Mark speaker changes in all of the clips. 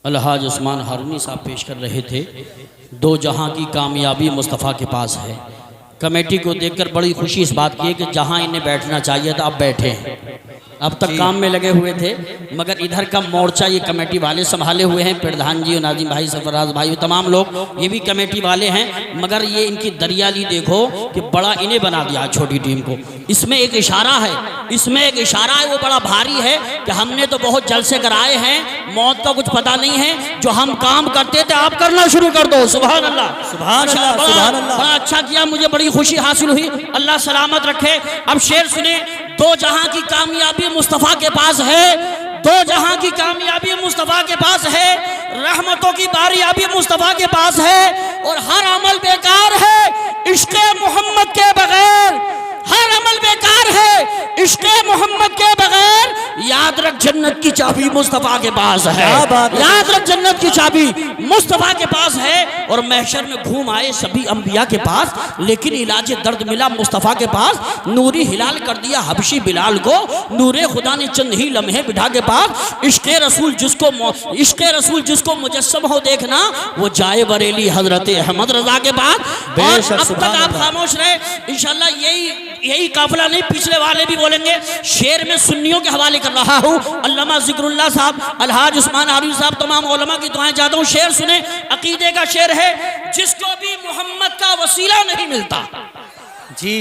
Speaker 1: अलहाज उस्मान हारूनी साहब पेश कर रहे थे, दो जहां की कामयाबी मुस्तफ़ा के पास है। कमेटी को देखकर बड़ी खुशी इस बात की है कि जहां इन्हें बैठना चाहिए था अब बैठे हैं। अब तक काम में लगे हुए थे मगर इधर का मोर्चा ये कमेटी वाले संभाले हुए हैं। प्रधान जी, नाजिम भाई, सरफराज भाई, तमाम लोग ये भी कमेटी वाले हैं। मगर ये इनकी दरियाली देखो कि बड़ा इन्हें बना दिया छोटी टीम को। इसमें एक इशारा है, इसमें एक इशारा है वो बड़ा भारी है कि हमने तो बहुत जलसे कराए हैं, मौत का कुछ पता नहीं है। जो हम काम करते थे आप करना शुरू कर दो। सुभान अल्लाह, सुभान अल्लाह, सुभान अल्लाह। बड़ा अच्छा किया, मुझे बड़ी खुशी हासिल हुई। अल्लाह सलामत रखे। अब शेर सुने, दो जहां की कामयाबी मुस्तफ़ा के पास है, दो जहां की कामयाबी मुस्तफ़ा के पास है, रहमतों की बारियाबी मुस्तफ़ा के पास है और हर अमल बेकार है इश्क़े मोहम्मद के बगैर। हर अमल बेकार है इश्क़े मोहम्मद के बगैर। याद रख जन्नत की चाबी मुस्तफ़ा के पास है, याद रख जन्नत की चाबी मुस्तफ़ा के पास है। और महशर में घूम आए सभी अंबिया के पास, लेकिन इलाज दर्द मिला मुस्तफ़ा के पास। नूरी हिलाल कर दिया हबशी बिलाल को, नूरे खुदा ने चंद ही लम्हे बिठा के पास। इश्क़े रसूल जिसको मुजस्सम हो देखना, वो जाए बरेली हजरत अहमद रजा के बाद। और अब तक आप खामोश रहे, इंशाल्लाह यही काफिला नहीं, पिछले वाले भी बोलेंगे। शेर में सुन्नियों के हवाले कर रहा हूँ, अल्लामा ज़िक्रुल्लाह साहब, अलहाज उस्मान हारूनी साहब, तमाम उलमा की दुआएं चाहता हूँ। शेर सुने, अकीदे का शेर है। जिसको भी मोहम्मद का वसीला नहीं मिलता जी,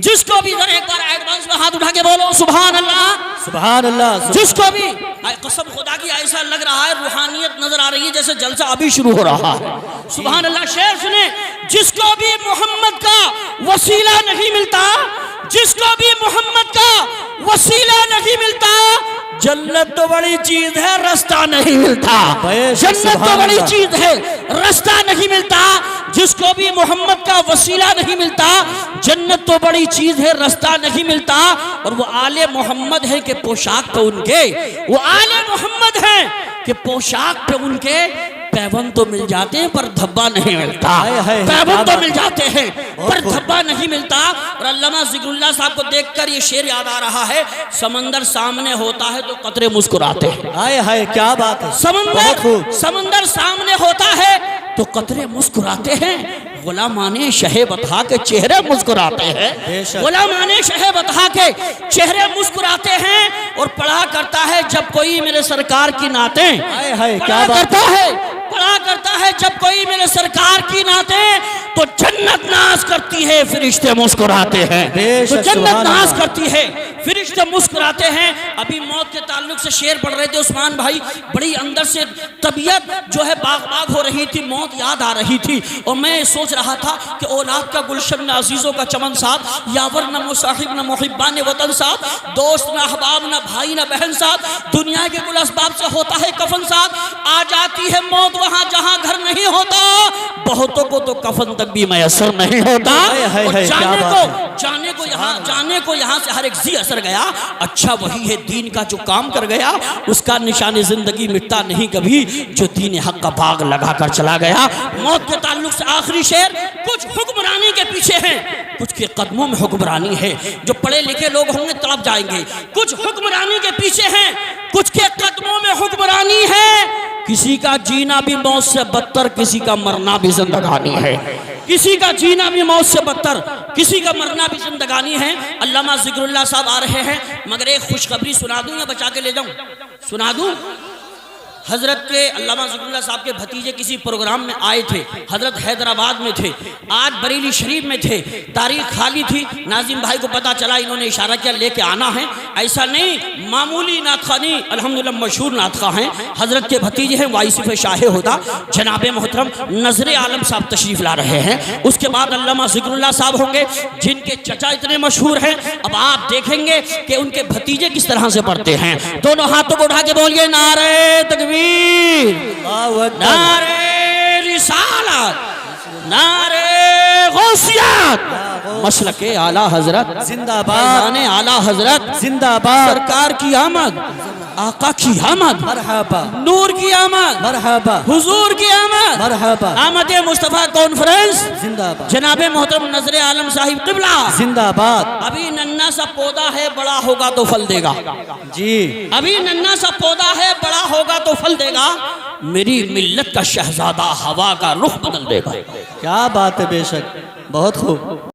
Speaker 1: जिसको भी, एक बार एडवांस में हाथ उठा के बोलो सुभान अल्लाह, सुभान अल्लाह। जिसको भी, कसम खुदा की ऐसा लग रहा है रूहानियत नजर आ रही है जैसे जलसा अभी शुरू हो रहा है। सुभान अल्लाह। शेर सुने, जिसको भी मोहम्मद का वसीला नहीं मिलता, जिसको भी मोहम्मद का वसीला नहीं मिलता, जन्नत तो बड़ी चीज है रास्ता नहीं मिलता। जन्नत तो बड़ी चीज है रास्ता नहीं मिलता। जिसको भी मोहम्मद का वसीला नहीं मिलता, जन्नत तो बड़ी चीज है रास्ता नहीं मिलता। और वो आले मोहम्मद है कि पोशाक पे उनके, वो आले मोहम्मद है कि पोशाक पे उनके पैबंद तो मिल जाते हैं पर धब्बा नहीं मिलता। पैबंद तो मिल जाते हैं पर धब्बा नहीं मिलता। और अल्लामा ज़िक्रुल्लाह साहब को देखकर ये शेर याद आ रहा है, समंदर सामने होता है तो कतरे मुस्कुराते हैं। हाय हाय क्या बात है। समंदर सामने होता है तो कतरे मुस्कुराते हैं। गुलामाने शहे बता के चेहरे मुस्कुराते हैं, गुलामाने शहे बता के चेहरे मुस्कुराते हैं। और पढ़ा करता है जब कोई मेरे सरकार की नाते, पढ़ा करता है जब कोई मेरे सरकार की नाते, तो जन्नत नाज करती है फरिश्ते मुस्कुराते हैं। तो जन्नत नाज करती है फरिश्ते मुस्कुराते हैं। अभी मौत के ताल्लुक से शेर पढ़ रहे थे उस्मान भाई, बड़ी अंदर से तबीयत जो है बाग हो रही थी, मौत याद आ रही थी। और मैं सोच रहा था कि औलाद का गुलशन न अजीज़ों का चमन साथ, यावर न मुसाहिब न मुहिब्बा ने वतन साथ, दोस्त न अहबाब न भाई न बहन साथ, दुनिया के कुल असबाब से होता है कफन साथ। आ जाती है मौत वहाँ जहाँ घर नहीं होता, बहुतों को तो कफन तक भी मैसर नहीं होता। जाने को यहाँ से हर एक जी असर गया। अच्छा वही है दीन का जो काम कर गया, उसका निशान जिंदगी मिटता नहीं कभी, जो दीन हक का बाग लगा कर चला गया। मौत के ताल्लुक से आखिरी शेर, कुछ हुक्मरानी के पीछे हैं, कुछ के कदमों में हुक्मरानी है। जो पढ़े लिखे लोग होंगे तड़प जाएंगे। कुछ हुक्मरानी के पीछे हैं, कुछ के कदमों में हुक्मरानी है। किसी का जीना भी मौत से बदतर, किसी का मरना भी जिंदगानी है। किसी का जीना भी मौत से बदतर, किसी का मरना भी जिंदगानी है। अल्लामा ज़िक्रुल्लाह साहब आ रहे हैं, मगर एक खुशखबरी सुना दूं या बचा के ले जाऊं? सुना दूं। हजरत के अल्लामा ज़िक्रुल्लाह साहब के भतीजे किसी प्रोग्राम में आए थे, हजरत हैदराबाद में थे, आज बरेली शरीफ में थे, तारीख खाली थी। नाजिम भाई को पता चला, इन्होंने इशारा किया लेके आना है। ऐसा नहीं, मामूली नातखानी अल्हम्दुलिल्लाह मशहूर नातखा हैं, हजरत के भतीजे हैं, वाइसिफ शाहे होता जनाब मोहतरम नजरे आलम साहब तशरीफ ला रहे हैं। उसके बाद अल्लामा ज़िक्रुल्लाह साहब होंगे, जिनके चचा इतने मशहूर हैं। अब आप देखेंगे कि उनके भतीजे किस तरह से पढ़ते हैं। दोनों हाथों को उठा के बोलिए नारे तकबीर, नारे रिसालत, नारे गौसियत, मसलके आला हजरत जिंदाबाद, आला हजरत जिंदाबाद, सरकार की आमद, आका की आमद, मरहबा, नूर की आमद,
Speaker 2: मरहबा,
Speaker 1: हुजूर की आमद,
Speaker 2: मरहबा,
Speaker 1: आमद मुस्तफ़ा कॉन्फ्रेंस
Speaker 2: जिंदाबाद,
Speaker 1: जनाब मोहतरम नजर आलम साहिब क़िबला
Speaker 2: जिंदाबाद।
Speaker 1: अभी नन्ना सा पौधा है, बड़ा होगा तो फल देगा।
Speaker 2: जी,
Speaker 1: अभी नन्ना सा पौधा है, बड़ा होगा तो फल देगा। मेरी मिल्लत का शहजादा हवा का रुख बदल देगा।
Speaker 2: क्या बात है, बेशक, बहुत खूब।